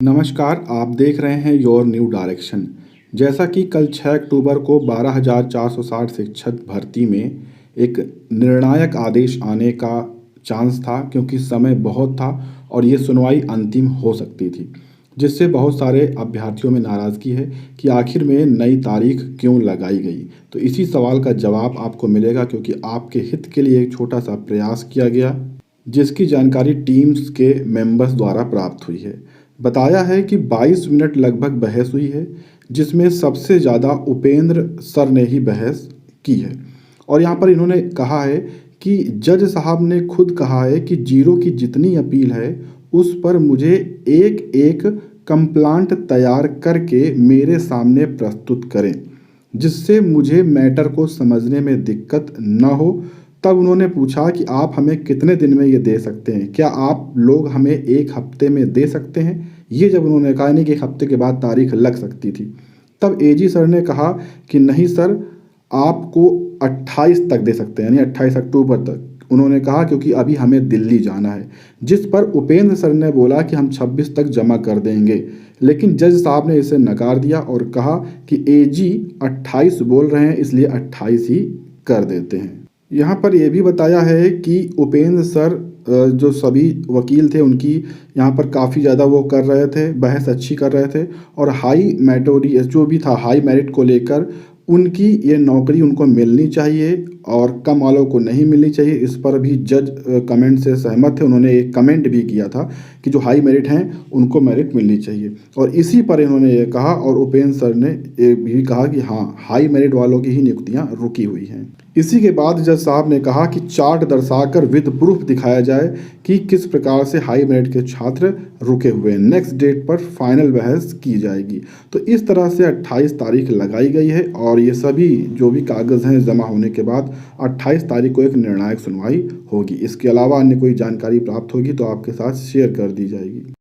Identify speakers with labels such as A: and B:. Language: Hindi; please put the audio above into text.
A: नमस्कार, आप देख रहे हैं योर न्यू डायरेक्शन। जैसा कि कल 6 अक्टूबर को 12,460 शिक्षक भर्ती में एक निर्णायक आदेश आने का चांस था, क्योंकि समय बहुत था और ये सुनवाई अंतिम हो सकती थी, जिससे बहुत सारे अभ्यर्थियों में नाराज़गी है कि आखिर में नई तारीख क्यों लगाई गई। तो इसी सवाल का जवाब आपको मिलेगा, क्योंकि आपके हित के लिए एक छोटा सा प्रयास किया गया, जिसकी जानकारी टीम्स के मेंबर्स द्वारा प्राप्त हुई है। बताया है कि 22 मिनट लगभग बहस हुई है, जिसमें सबसे ज़्यादा उपेंद्र सर ने ही बहस की है। और यहाँ पर इन्होंने कहा है कि जज साहब ने खुद कहा है कि जीरो की जितनी अपील है उस पर मुझे एक एक कंप्लांट तैयार करके मेरे सामने प्रस्तुत करें, जिससे मुझे मैटर को समझने में दिक्कत न हो। तब उन्होंने पूछा कि आप हमें कितने दिन में ये दे सकते हैं, क्या आप लोग हमें एक हफ्ते में दे सकते हैं। ये जब उन्होंने कहा नहीं कि एक हफ्ते के बाद तारीख लग सकती थी, तब एजी सर ने कहा कि नहीं सर, आपको 28 तक दे सकते हैं, यानी 28 अक्टूबर तक। उन्होंने कहा क्योंकि अभी हमें दिल्ली जाना है, जिस पर उपेंद्र सर ने बोला कि हम 26 तक जमा कर देंगे। लेकिन जज साहब ने इसे नकार दिया और कहा कि एजी 28 बोल रहे हैं, इसलिए 28 ही कर देते हैं। यहाँ पर यह भी बताया है कि उपेंद्र सर जो सभी वकील थे उनकी यहाँ पर काफ़ी ज़्यादा वो कर रहे थे, बहस अच्छी कर रहे थे, और हाई मैटोरी जो भी था, हाई मेरिट को लेकर उनकी ये नौकरी उनको मिलनी चाहिए और कम वालों को नहीं मिलनी चाहिए। इस पर भी जज कमेंट से सहमत थे। उन्होंने एक कमेंट भी किया था कि जो हाई मेरिट हैं उनको मेरिट मिलनी चाहिए, और इसी पर इन्होंने ये कहा। और उपेंद्र सर ने ये भी कहा कि हाँ, हाई मेरिट वालों की ही नियुक्तियाँ रुकी हुई हैं। इसी के बाद जज साहब ने कहा कि चार्ट दर्शाकर विद प्रूफ दिखाया जाए कि किस प्रकार से हाई मेरिट के छात्र रुके हुए हैं। नेक्स्ट डेट पर फाइनल बहस की जाएगी। तो इस तरह से 28 तारीख लगाई गई है, और ये सभी जो भी कागज़ हैं जमा होने के बाद 28 तारीख को एक निर्णायक सुनवाई होगी। इसके अलावा अन्य कोई जानकारी प्राप्त होगी तो आपके साथ शेयर कर दी जाएगी।